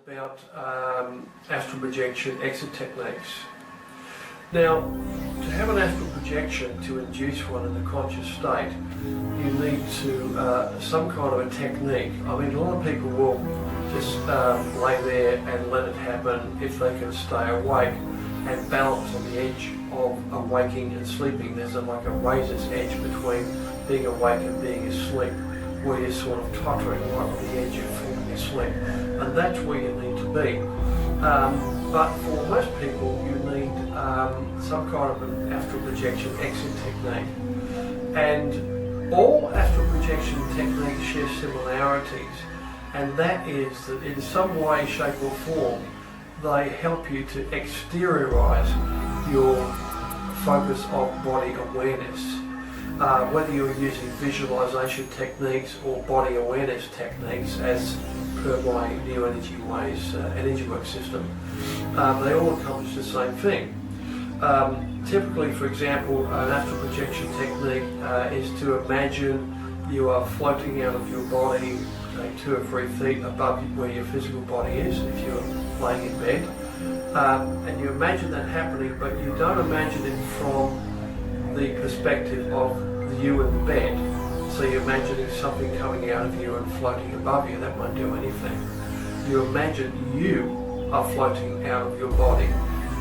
about astral projection exit techniques. Now, to have an astral projection, to induce one in the conscious state, you need to some kind of a technique. I mean, a lot of people will just lay there and let it happen if they can stay awake and balance on the edge of awaking and sleeping. There's like a razor's edge between being awake and being asleep, where you're sort of tottering right on the edge of falling asleep, and that's where you need to be. But for most people, you need some kind of an astral projection exit technique. And all astral projection techniques share similarities, and that is that in some way, shape or form, they help you to exteriorize your focus of body awareness. Whether you're using visualization techniques or body awareness techniques, as per my New Energy Ways energy work system, they all accomplish the same thing. Typically, for example, an astral projection technique is to imagine you are floating out of your body 2 or 3 feet above where your physical body is, if you're laying in bed. And you imagine that happening, but you don't imagine it from the perspective of you in the bed. So you're imagining something coming out of you and floating above you. That won't do anything. You imagine you are floating out of your body,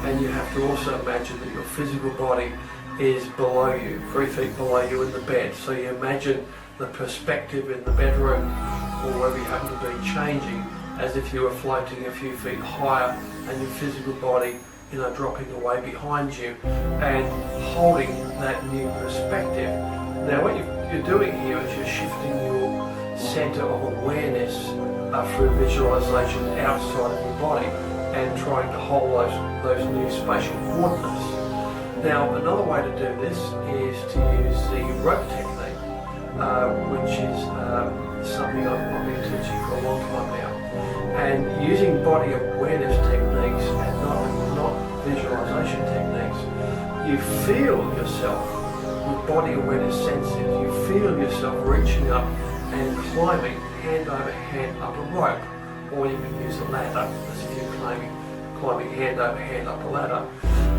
and you have to also imagine that your physical body is below you, 3 feet below you in the bed. So you imagine the perspective in the bedroom or wherever you happen to be changing as if you were floating a few feet higher and your physical body, dropping away behind you and holding that new perspective. Now what you're doing here is you're shifting your center of awareness through visualization outside of your body and trying to hold those new spatial coordinates. Now another way to do this is to use the rope technique, which is something I've been teaching for a long time now. And using body awareness techniques and not visualization techniques, you feel yourself with body awareness senses. You feel yourself reaching up and climbing hand over hand up a rope, or you can use a ladder as if you're climbing hand over hand up a ladder.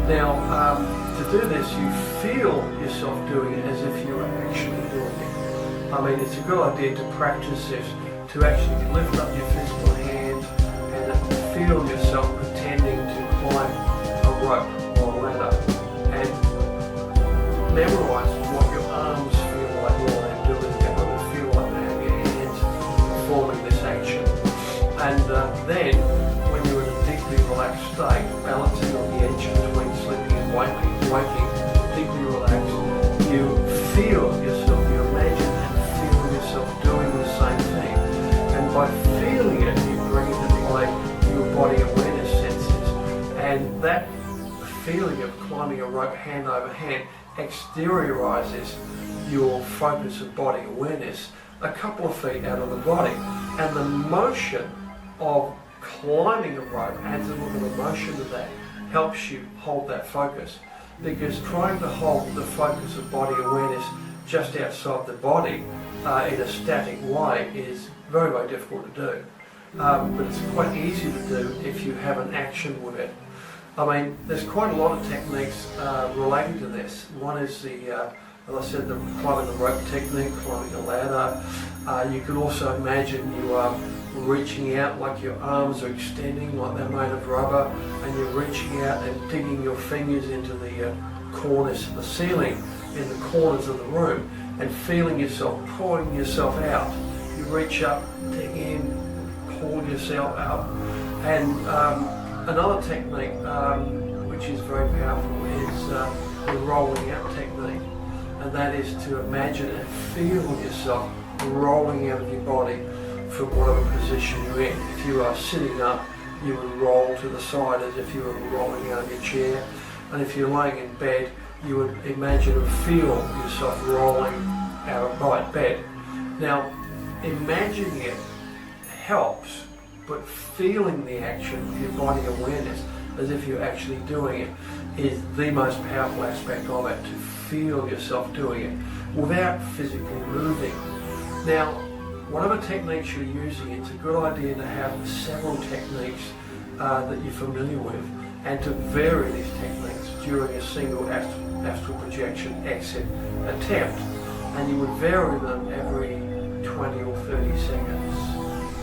Now, to do this, you feel yourself doing it as if you were actually doing it. I mean, it's a good idea to practice this, to actually lift up your physical hand and feel yourself pretending to climb a rope or a ladder, and memorize what your arms feel like while they're doing it, what they feel like they have your hands performing this action. And then, when you're in a deeply relaxed state, balancing on the edge between sleeping and waking, deeply relaxed, you feel yourself, you imagine and feel yourself doing the same thing. And by feeling it, you bring into play your body awareness senses. And that feeling of climbing a rope hand over hand exteriorizes your focus of body awareness a couple of feet out of the body. And the motion of climbing a rope adds a little bit of motion to that, helps you hold that focus. Because trying to hold the focus of body awareness just outside the body in a static way is very, very difficult to do. But it's quite easy to do if you have an action with it. I mean, there's quite a lot of techniques relating to this. One is the, as I said, the climbing the rope technique, climbing a ladder. You can also imagine you are reaching out, like your arms are extending like they're made of rubber, and you're reaching out and digging your fingers into the corners of the ceiling, in the corners of the room, and feeling yourself pulling yourself out. You reach up, dig in, pull yourself out. And another technique which is very powerful is the rolling out technique, and that is to imagine and feel yourself rolling out of your body from whatever position you're in. If you are sitting up, you would roll to the side as if you were rolling out of your chair. And if you're laying in bed, you would imagine and feel yourself rolling out of bed. Now, imagining it helps, but feeling the action of your body awareness as if you're actually doing it is the most powerful aspect of it, to feel yourself doing it without physically moving. Now, whatever techniques you're using, it's a good idea to have several techniques that you're familiar with, and to vary these techniques during a single astral projection exit attempt. And you would vary them every 20 or 30 seconds.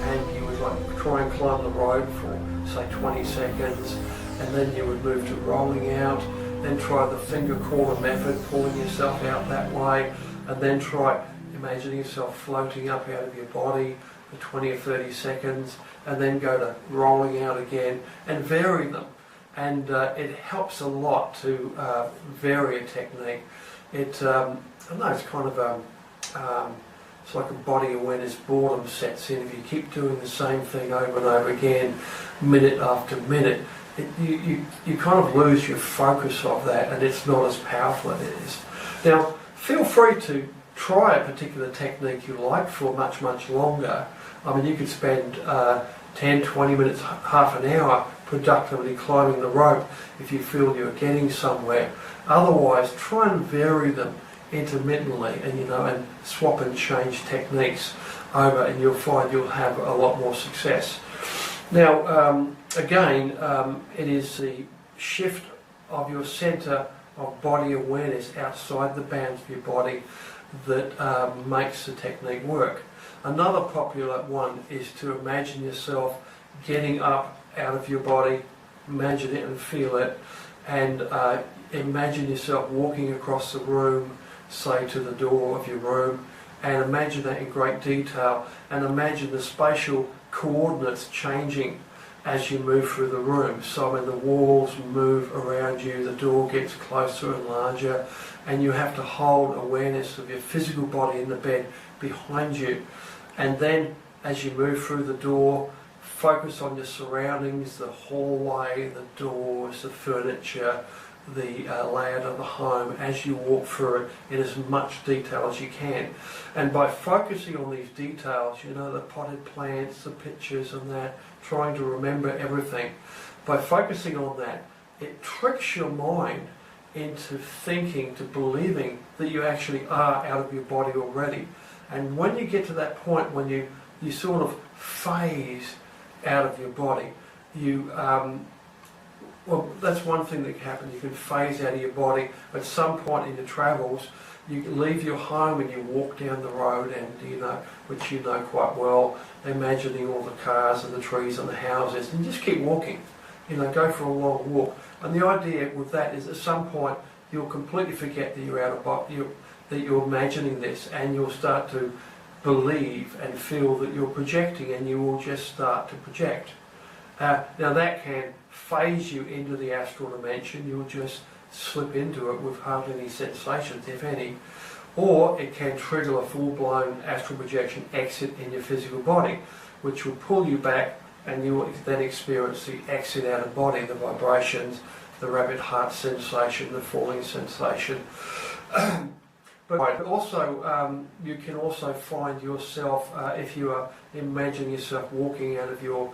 And you would like try and climb the road for say 20 seconds, and then you would move to rolling out, then try the finger corner method, pulling yourself out that way, and then try imagining yourself floating up out of your body for 20 or 30 seconds, and then go to rolling out again, and vary them. And it helps a lot to vary a technique. I know it's kind of it's like a body awareness boredom sets in. If you keep doing the same thing over and over again, minute after minute, you kind of lose your focus of that, and it's not as powerful as it is. Now, feel free to try a particular technique you like for much, much longer. I mean, you could spend 10, 20 minutes, half an hour productively climbing the rope if you feel you're getting somewhere. Otherwise, try and vary them intermittently, and and swap and change techniques over, and you'll find you'll have a lot more success. Now, again, it is the shift of your center of body awareness outside the bounds of your body that makes the technique work. Another popular one is to imagine yourself getting up out of your body, imagine it and feel it, and imagine yourself walking across the room, say to the door of your room, and imagine that in great detail, and imagine the spatial coordinates changing as you move through the room. So when the walls move around you, the door gets closer and larger, and you have to hold awareness of your physical body in the bed behind you. And then as you move through the door, focus on your surroundings, the hallway, the doors, the furniture, the layout of the home as you walk through it in as much detail as you can. And by focusing on these details, the potted plants, the pictures and that, trying to remember everything, by focusing on that, it tricks your mind into thinking, to believing that you actually are out of your body already. And when you get to that point when you sort of phase out of your body, well, that's one thing that can happen. You can phase out of your body. At some point in your travels, you leave your home and you walk down the road, and which you know quite well, imagining all the cars and the trees and the houses, and just keep walking. Go for a long walk. And the idea with that is at some point you'll completely forget that you're out of body, that you're imagining this, and you'll start to believe and feel that you're projecting, and you will just start to project. Now that can phase you into the astral dimension. You'll just slip into it with hardly any sensations, if any. Or it can trigger a full-blown astral projection exit in your physical body, which will pull you back, and you will then experience the exit out of body, the vibrations, the rapid heart sensation, the falling sensation. But also, you can also find yourself, if you are imagining yourself walking out of your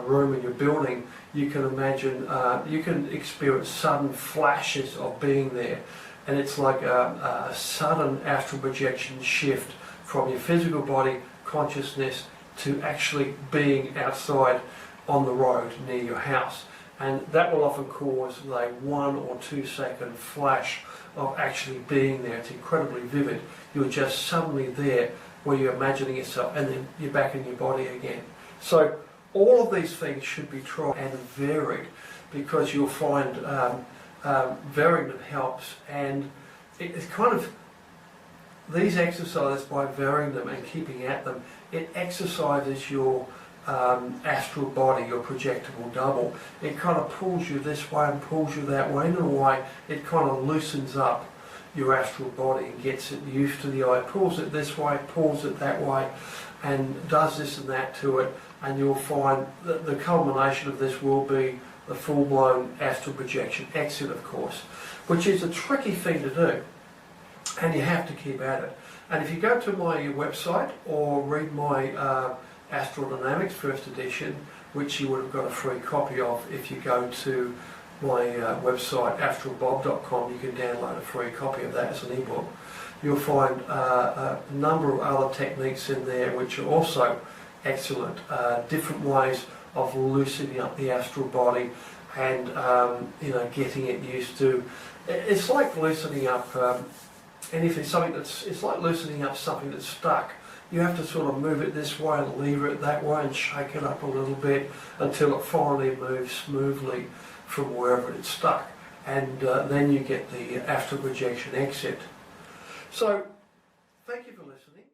room in your building, you can imagine, you can experience sudden flashes of being there, and it's like a sudden astral projection shift from your physical body consciousness to actually being outside on the road near your house. And that will often cause a 1 or 2 second flash of actually being there. It's incredibly vivid. You're just suddenly there where you're imagining yourself, and then you're back in your body again. So all of these things should be tried and varied, because you'll find varying them helps, and it's kind of these exercises, by varying them and keeping at them, it exercises your astral body, your projectable double. It kind of pulls you this way and pulls you that way. In a way, it kind of loosens up your astral body and gets it used to the eye. It pulls it this way, pulls it that way, and does this and that to it. And you'll find that the culmination of this will be the full-blown astral projection exit, of course, which is a tricky thing to do, and you have to keep at it. And if you go to my website or read my Astral Dynamics First Edition, which you would have got a free copy of if you go to my website astralbob.com, you can download a free copy of that as an ebook. you'll find a number of other techniques in there which are also excellent. Different ways of loosening up the astral body and getting it used to. It's like loosening up anything, it's like loosening up something that's stuck. You have to sort of move it this way and lever it that way and shake it up a little bit until it finally moves smoothly from wherever it's stuck. And then you get the astral projection exit. So, thank you for listening.